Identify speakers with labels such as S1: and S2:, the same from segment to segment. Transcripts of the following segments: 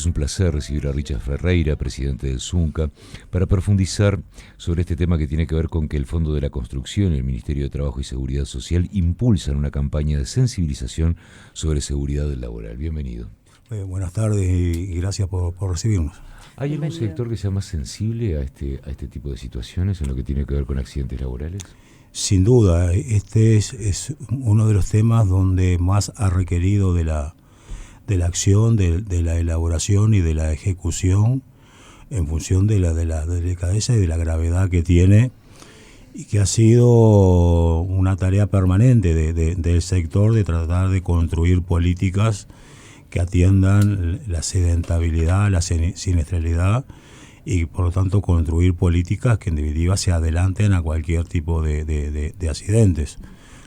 S1: Es un placer recibir a Richard Ferreira, presidente del Zunca, para profundizar sobre este tema que tiene que ver con que el Fondo de la Construcción y el Ministerio de Trabajo y Seguridad Social impulsan una campaña de sensibilización sobre seguridad laboral. Bienvenido.
S2: Buenas tardes y gracias por recibirnos.
S1: ¿Hay algún sector que sea más sensible a este tipo de situaciones en lo que tiene que ver con accidentes laborales?
S2: Sin duda, este es uno de los temas donde más ha requerido de la acción, de la elaboración y de la ejecución en función de la delicadeza y de la gravedad que tiene, y que ha sido una tarea permanente del sector de tratar de construir políticas que atiendan la accidentabilidad, la siniestralidad, y por lo tanto construir políticas que en definitiva se adelanten a cualquier tipo de accidentes.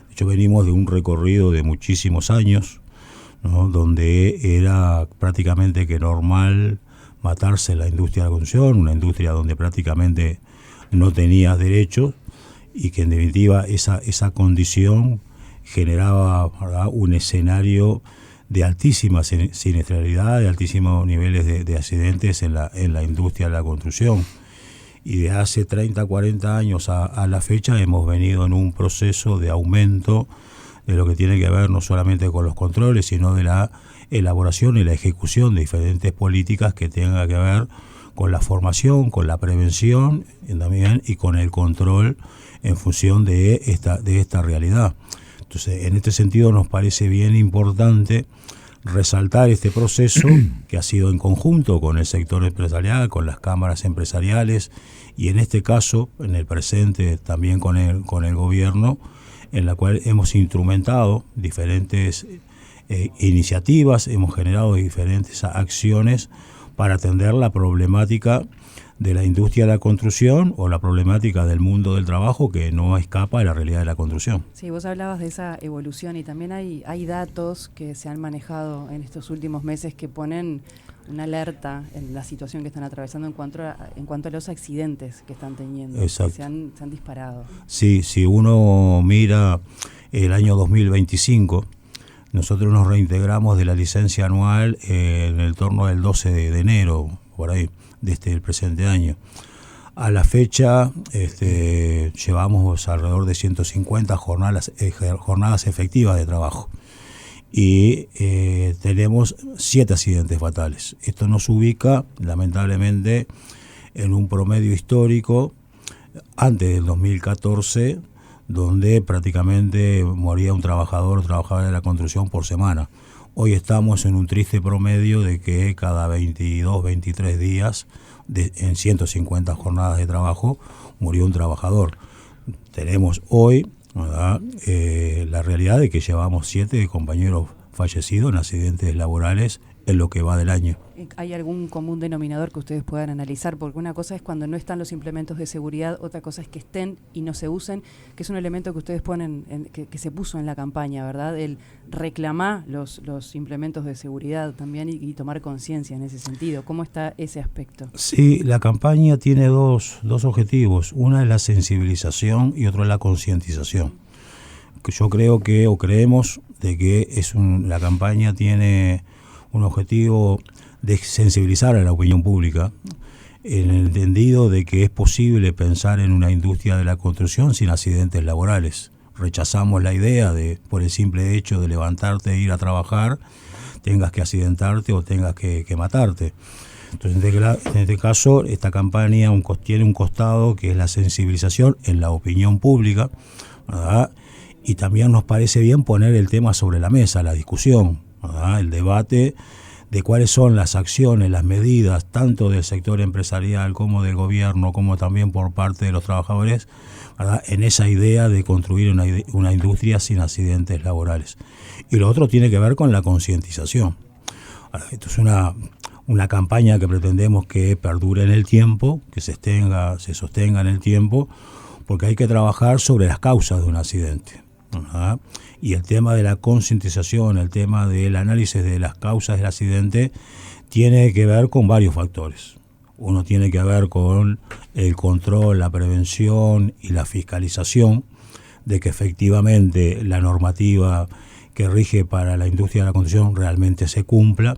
S2: De hecho, venimos de un recorrido de muchísimos años, ¿no?, donde era prácticamente que normal matarse en la industria de la construcción, una industria donde prácticamente no tenías derechos, y que en definitiva esa condición generaba, ¿verdad?, un escenario de altísima siniestralidad, de altísimos niveles de accidentes en la industria de la construcción. Y de hace 30, 40 años a la fecha hemos venido en un proceso de aumento de lo que tiene que ver no solamente con los controles, sino de la elaboración y la ejecución de diferentes políticas que tengan que ver con la formación, con la prevención también, y con el control en función de esta realidad. Entonces, en este sentido nos parece bien importante resaltar este proceso que ha sido en conjunto con el sector empresarial, con las cámaras empresariales, y en este caso, en el presente, también con el gobierno, en la cual hemos instrumentado diferentes iniciativas, hemos generado diferentes acciones para atender la problemática de la industria de la construcción o la problemática del mundo del trabajo, que no escapa de la realidad de la construcción.
S3: Sí, vos hablabas de esa evolución, y también hay datos que se han manejado en estos últimos meses que ponen una alerta en la situación que están atravesando en cuanto a los accidentes que están teniendo.
S2: Exacto.
S3: Que se han disparado.
S2: Sí, si uno mira el año 2025, nosotros nos reintegramos de la licencia anual en el torno del 12 de enero, por ahí, desde el presente año. A la fecha llevamos alrededor de 150 jornadas efectivas de trabajo, y tenemos 7 accidentes fatales. Esto nos ubica, lamentablemente, en un promedio histórico antes del 2014, donde prácticamente moría un trabajador o trabajadora de la construcción por semana. Hoy estamos en un triste promedio de que cada 22, 23 días, en 150 jornadas de trabajo, murió un trabajador. Tenemos hoy, ¿verdad?, la realidad de que llevamos 7 compañeros fallecidos en accidentes laborales en lo que va del año.
S3: ¿Hay algún común denominador que ustedes puedan analizar? Porque una cosa es cuando no están los implementos de seguridad, otra cosa es que estén y no se usen, que es un elemento que ustedes ponen, que se puso en la campaña, ¿verdad? El reclamar los implementos de seguridad también y tomar conciencia en ese sentido. ¿Cómo está ese aspecto?
S2: Sí, la campaña tiene dos objetivos. Una es la sensibilización y otro es la concientización. Yo creo que, o creemos, de que la campaña tiene un objetivo de sensibilizar a la opinión pública, en el entendido de que es posible pensar en una industria de la construcción sin accidentes laborales. Rechazamos la idea de, por el simple hecho de levantarte e ir a trabajar, tengas que accidentarte o tengas que matarte. Entonces, en este caso, esta campaña tiene un costado que es la sensibilización en la opinión pública, ¿verdad? Y también nos parece bien poner el tema sobre la mesa, la discusión, ¿verdad?, el debate de cuáles son las acciones, las medidas, tanto del sector empresarial como del gobierno, como también por parte de los trabajadores, ¿verdad?, en esa idea de construir una industria sin accidentes laborales. Y lo otro tiene que ver con la concientización. Esto es una campaña que pretendemos que perdure en el tiempo, que se sostenga en el tiempo, porque hay que trabajar sobre las causas de un accidente. ¿verdad? Y el tema de la concientización, el tema del análisis de las causas del accidente, tiene que ver con varios factores. Uno tiene que ver con el control, la prevención y la fiscalización de que efectivamente la normativa que rige para la industria de la construcción realmente se cumpla.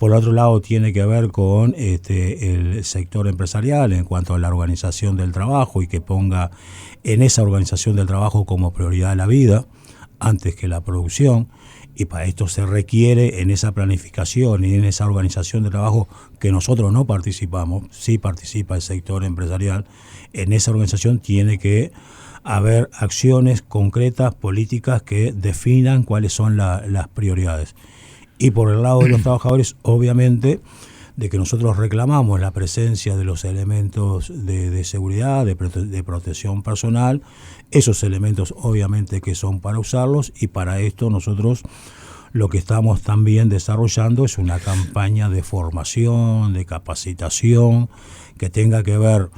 S2: Por otro lado, tiene que ver con el sector empresarial en cuanto a la organización del trabajo y que ponga en esa organización del trabajo como prioridad la vida antes que la producción. Y para esto se requiere en esa planificación y en esa organización de trabajo que nosotros no participamos, sí participa el sector empresarial, en esa organización tiene que haber acciones concretas, políticas que definan cuáles son las prioridades. Y por el lado de los trabajadores, obviamente, de que nosotros reclamamos la presencia de los elementos de seguridad, de protección personal, esos elementos obviamente que son para usarlos, y para esto nosotros lo que estamos también desarrollando es una campaña de formación, de capacitación, que tenga que ver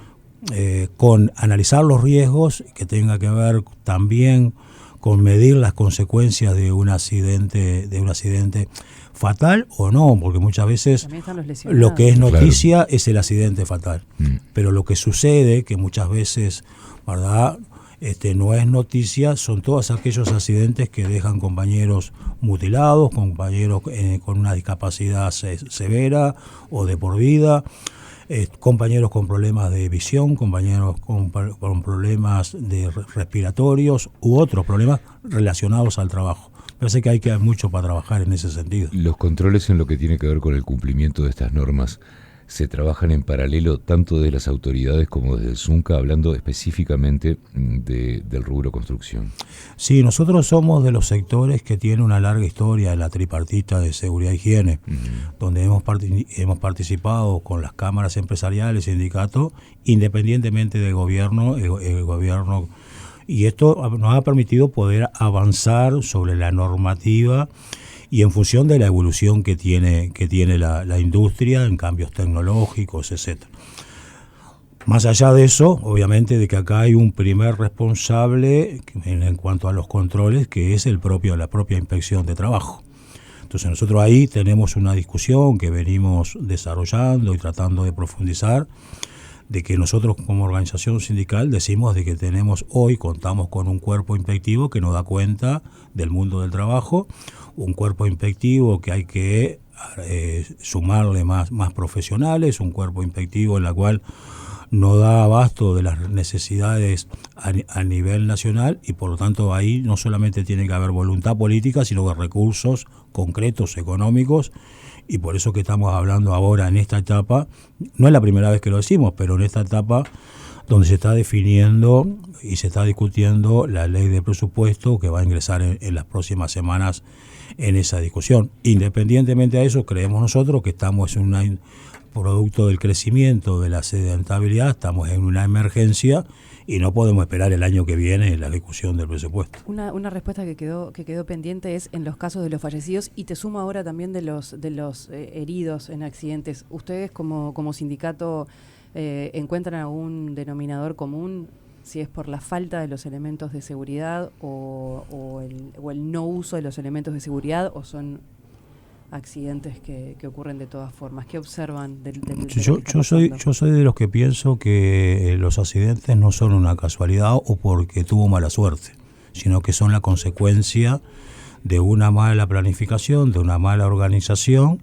S2: con analizar los riesgos, que tenga que ver también con medir las consecuencias de un accidente fatal o no, porque muchas veces lo que es noticia es el accidente fatal, pero lo que sucede, que muchas veces, ¿verdad?, no es noticia, son todos aquellos accidentes que dejan compañeros mutilados, compañeros con una discapacidad severa o de por vida, compañeros con problemas de visión, compañeros con problemas respiratorios u otros problemas relacionados al trabajo. Parece que hay mucho para trabajar en ese sentido.
S1: Los controles en lo que tiene que ver con el cumplimiento de estas normas se trabajan en paralelo tanto de las autoridades como desde el Zunca, hablando específicamente del rubro construcción.
S2: Sí, nosotros somos de los sectores que tienen una larga historia de la tripartita de seguridad e higiene, donde hemos participado con las cámaras empresariales, sindicatos, independientemente del gobierno, el gobierno, y esto nos ha permitido poder avanzar sobre la normativa y en función de la evolución que tiene la industria en cambios tecnológicos, etcétera. Más allá de eso, obviamente, de que acá hay un primer responsable en cuanto a los controles, que es la propia inspección de trabajo. Entonces nosotros ahí tenemos una discusión que venimos desarrollando y tratando de profundizar, de que nosotros como organización sindical decimos de que contamos con un cuerpo inspectivo que nos da cuenta del mundo del trabajo, un cuerpo inspectivo que hay que sumarle más profesionales, un cuerpo inspectivo en la cual no da abasto de las necesidades a nivel nacional, y por lo tanto ahí no solamente tiene que haber voluntad política, sino que recursos concretos, económicos, y por eso que estamos hablando ahora en esta etapa, no es la primera vez que lo decimos, pero en esta etapa donde se está definiendo y se está discutiendo la ley de presupuesto que va a ingresar en las próximas semanas en esa discusión. Independientemente de eso, creemos nosotros que estamos en un producto del crecimiento de la sedentabilidad, estamos en una emergencia y no podemos esperar el año que viene la discusión del presupuesto.
S3: Una respuesta que quedó pendiente es en los casos de los fallecidos, y te sumo ahora también de los heridos en accidentes. ¿Ustedes como sindicato encuentran algún denominador común, si es por la falta de los elementos de seguridad o el no uso de los elementos de seguridad, o son accidentes que ocurren de todas formas? ¿Qué observan
S2: yo soy de los que pienso que los accidentes no son una casualidad o porque tuvo mala suerte, sino que son la consecuencia de una mala planificación, de una mala organización,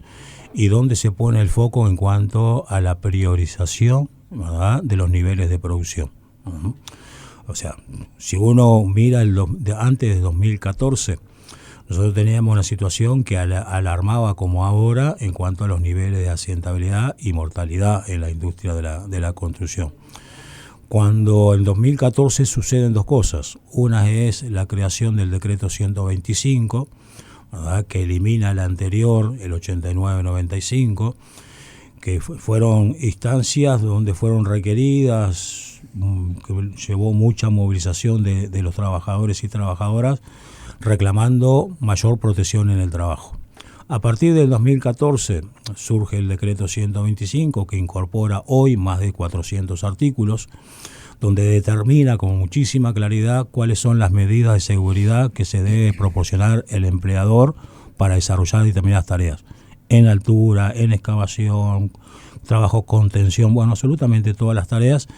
S2: y donde se pone el foco en cuanto a la priorización, ¿verdad?, de los niveles de producción. O sea, si uno mira antes de 2014, nosotros teníamos una situación que alarmaba como ahora en cuanto a los niveles de accidentabilidad y mortalidad en la industria de la construcción. Cuando en 2014 suceden dos cosas. Una es la creación del decreto 125, ¿verdad?, que elimina el anterior, el 89-95, que fueron instancias donde fueron requeridas, que llevó mucha movilización de los trabajadores y trabajadoras, reclamando mayor protección en el trabajo. A partir del 2014 surge el decreto 125, que incorpora hoy más de 400 artículos, donde determina con muchísima claridad cuáles son las medidas de seguridad que se debe proporcionar el empleador para desarrollar determinadas tareas, en altura, en excavación, trabajo con tensión, bueno, absolutamente todas las tareas,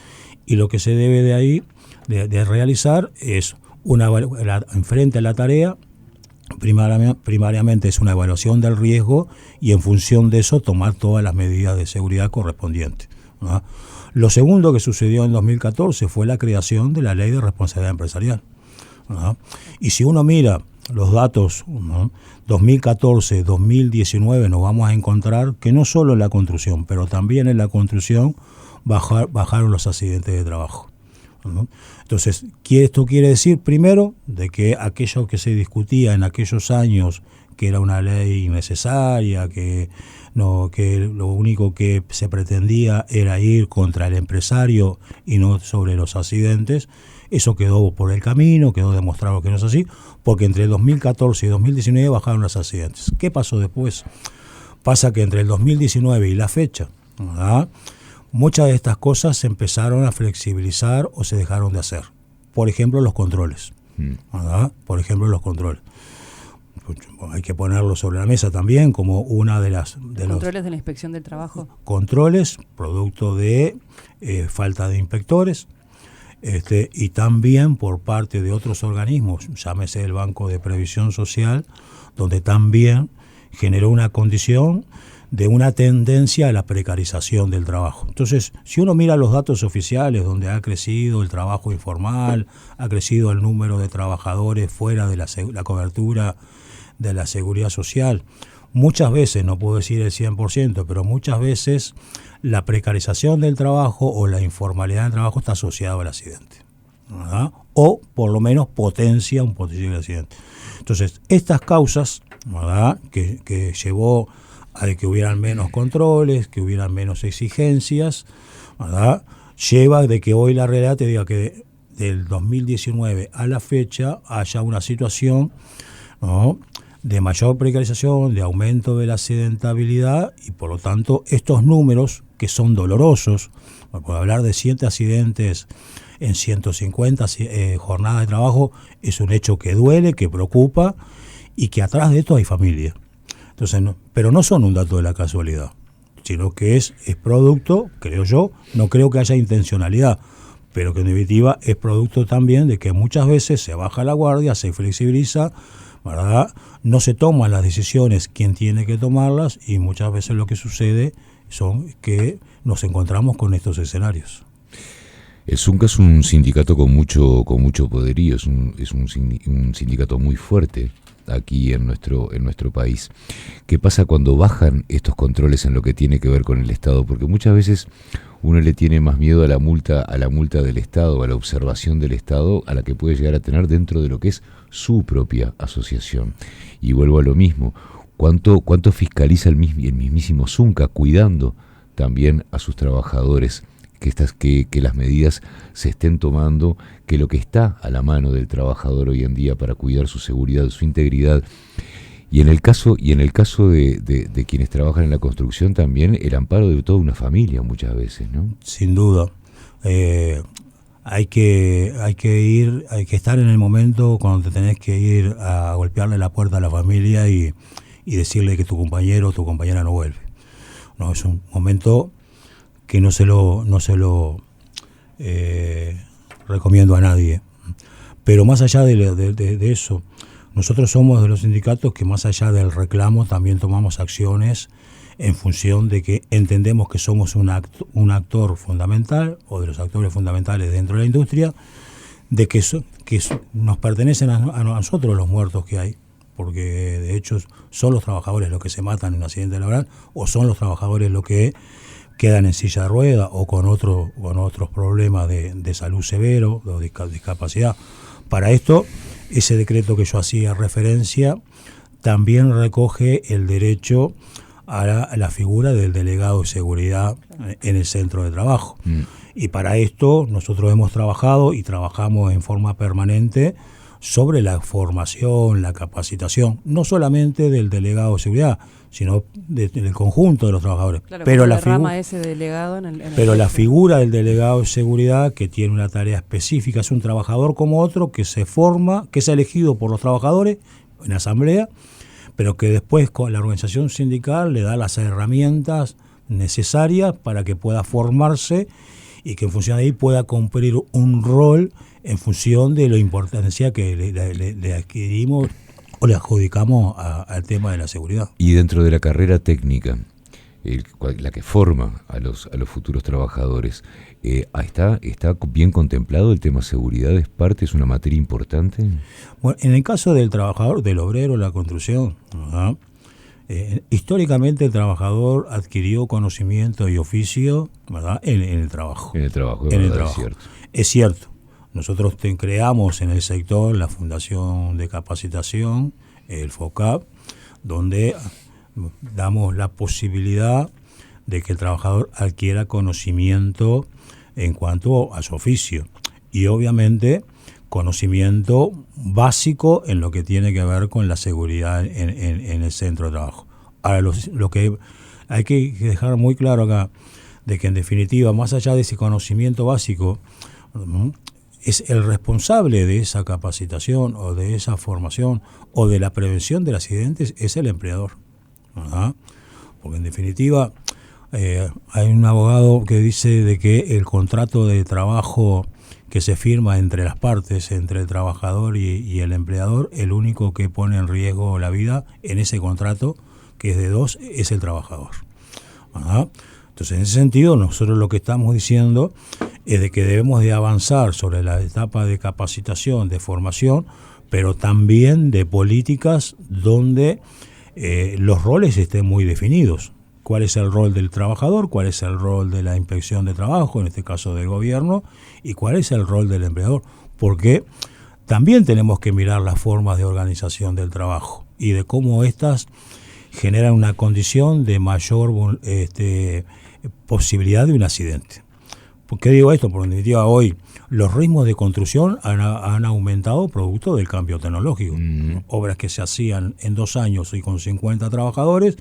S2: y lo que se debe de ahí de realizar es enfrente a la tarea, primariamente es una evaluación del riesgo y en función de eso tomar todas las medidas de seguridad correspondientes, ¿no? Lo segundo que sucedió en 2014 fue la creación de la Ley de Responsabilidad Empresarial, ¿no? Y si uno mira los datos, ¿no? 2014, 2019, nos vamos a encontrar que no solo en la construcción, pero también en la construcción bajaron los accidentes de trabajo, ¿no? Entonces, esto quiere decir, primero, de que aquello que se discutía en aquellos años, que era una ley innecesaria, que lo único que se pretendía era ir contra el empresario y no sobre los accidentes, eso quedó por el camino, quedó demostrado que no es así, porque entre el 2014 y 2019 bajaron los accidentes. ¿Qué pasó después? Pasa que entre el 2019 y la fecha, ¿verdad?, muchas de estas cosas se empezaron a flexibilizar o se dejaron de hacer. Por ejemplo, los controles, ¿verdad? Por ejemplo, los controles. Hay que ponerlo sobre la mesa también como una de las...
S3: ¿Controles de la inspección del trabajo?
S2: Controles, producto de falta de inspectores, y también por parte de otros organismos, llámese el Banco de Previsión Social, donde también generó una condición de una tendencia a la precarización del trabajo. Entonces, si uno mira los datos oficiales, donde ha crecido el trabajo informal, ha crecido el número de trabajadores fuera de la cobertura de la seguridad social, muchas veces, no puedo decir el 100%, pero muchas veces la precarización del trabajo o la informalidad del trabajo está asociado al accidente, ¿verdad? O por lo menos potencia un posible accidente. Entonces, estas causas, ¿verdad?, que llevó a que hubieran menos controles, que hubieran menos exigencias, ¿verdad?, lleva de que hoy la realidad te diga que del 2019 a la fecha haya una situación, ¿no?, de mayor precarización, de aumento de la accidentabilidad, y por lo tanto estos números que son dolorosos, por hablar de 100 accidentes en 150 jornadas de trabajo, es un hecho que duele, que preocupa, y que atrás de esto hay familia. Entonces, pero no son un dato de la casualidad, sino que es producto, creo yo, no creo que haya intencionalidad, pero que en definitiva es producto también de que muchas veces se baja la guardia, se flexibiliza, ¿verdad?, no se toman las decisiones quien tiene que tomarlas, y muchas veces lo que sucede son que nos encontramos con estos escenarios.
S1: El Zunca es un sindicato con mucho poderío, es un sindicato muy fuerte aquí en nuestro país. ¿Qué pasa cuando bajan estos controles en lo que tiene que ver con el Estado? Porque muchas veces uno le tiene más miedo a la multa del Estado, a la observación del Estado, a la que puede llegar a tener dentro de lo que es su propia asociación. Y vuelvo a lo mismo, ¿cuánto fiscaliza el mismísimo Zunca, cuidando también a sus trabajadores, que las medidas se estén tomando, que lo que está a la mano del trabajador hoy en día para cuidar su seguridad, su integridad? Y en el caso de quienes trabajan en la construcción, también el amparo de toda una familia muchas veces, ¿no?
S2: Sin duda. Hay que estar en el momento cuando te tenés que ir a golpearle la puerta a la familia y decirle que tu compañero o tu compañera no vuelve. No, es un momento que no se lo recomiendo a nadie. Pero más allá de eso, nosotros somos de los sindicatos que, más allá del reclamo, también tomamos acciones en función de que entendemos que somos un actor fundamental, o de los actores fundamentales dentro de la industria, de que nos pertenecen a nosotros los muertos que hay, porque de hecho son los trabajadores los que se matan en un accidente laboral, o son los trabajadores los que quedan en silla de rueda o con otros problemas de salud severo o de discapacidad. Para esto, ese decreto que yo hacía referencia también recoge el derecho a la figura del delegado de seguridad en el centro de trabajo. Y para esto nosotros hemos trabajado y trabajamos en forma permanente sobre la formación, la capacitación, no solamente del delegado de seguridad, sino del conjunto de los trabajadores.
S3: Claro,
S2: pero la figura del delegado de seguridad, que tiene una tarea específica, es un trabajador como otro, que se forma, que es elegido por los trabajadores en asamblea, pero que después con la organización sindical le da las herramientas necesarias para que pueda formarse y que en función de ahí pueda cumplir un rol en función de la importancia que le adquirimos o le adjudicamos al tema de la seguridad.
S1: Y dentro de la carrera técnica, la que forma a los futuros trabajadores, ¿está bien contemplado el tema seguridad? ¿Es una materia importante?
S2: Bueno, en el caso del trabajador, del obrero, la construcción, ¿verdad? Históricamente el trabajador adquirió conocimiento y oficio, ¿verdad? En el trabajo.
S1: En el trabajo,
S2: Es cierto. Es cierto. Nosotros creamos en el sector la Fundación de Capacitación, el FOCAP, donde damos la posibilidad de que el trabajador adquiera conocimiento en cuanto a su oficio y obviamente conocimiento básico en lo que tiene que ver con la seguridad en el centro de trabajo. Ahora, lo que hay que dejar muy claro acá, de que en definitiva, más allá de ese conocimiento básico, es el responsable de esa capacitación o de esa formación o de la prevención de los accidentes, es el empleador, ¿verdad? Porque en definitiva hay un abogado que dice de que el contrato de trabajo que se firma entre las partes, entre el trabajador y el empleador, el único que pone en riesgo la vida en ese contrato, que es de dos, es el trabajador, ¿verdad? Entonces, en ese sentido, nosotros lo que estamos diciendo es de que debemos de avanzar sobre la etapa de capacitación, de formación, pero también de políticas donde los roles estén muy definidos. ¿Cuál es el rol del trabajador? ¿Cuál es el rol de la inspección de trabajo, en este caso del gobierno? ¿Y cuál es el rol del empleador? Porque también tenemos que mirar las formas de organización del trabajo y de cómo éstas generan una condición de mayor posibilidad de un accidente. ¿Por qué digo esto? Porque en definitiva hoy los ritmos de construcción han aumentado producto del cambio tecnológico. Obras que se hacían en 2 años y con 50 trabajadores,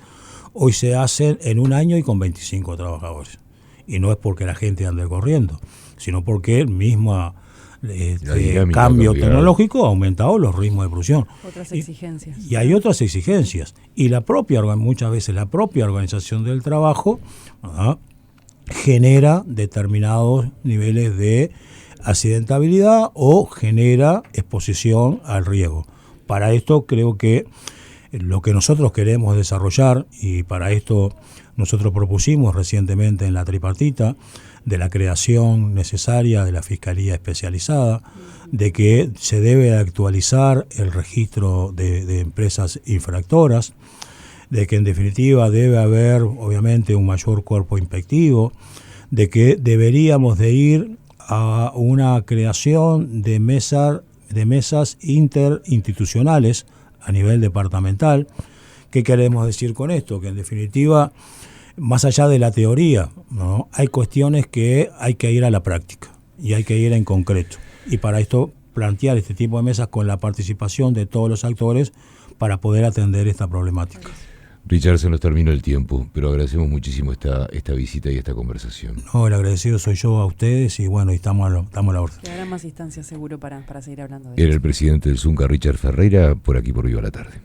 S2: hoy se hacen en 1 año y con 25 trabajadores. Y no es porque la gente ande corriendo, sino porque el mismo cambio tecnológico ha aumentado los ritmos de producción.
S3: Otras exigencias.
S2: Y hay otras exigencias. Y muchas veces la propia organización del trabajo, ¿verdad?, genera determinados niveles de accidentabilidad o genera exposición al riesgo. Para esto creo que lo que nosotros queremos desarrollar, y para esto nosotros propusimos recientemente en la tripartita de la creación necesaria de la Fiscalía Especializada, de que se debe actualizar el registro de empresas infractoras, de que en definitiva debe haber obviamente un mayor cuerpo inspectivo, de que deberíamos de ir a una creación de mesas interinstitucionales a nivel departamental. ¿Qué queremos decir con esto? Que en definitiva, más allá de la teoría, ¿no?, hay cuestiones que hay que ir a la práctica y hay que ir en concreto. Y para esto plantear este tipo de mesas con la participación de todos los actores para poder atender esta problemática.
S1: Richard, se nos terminó el tiempo, pero agradecemos muchísimo esta visita y esta conversación.
S2: No, el agradecido soy yo a ustedes y bueno, estamos a la orden.
S3: Y habrá más instancias seguro para seguir hablando de
S1: Era
S3: eso.
S1: el presidente del Zunca, Richard Ferreira, por aquí por Viva la Tarde.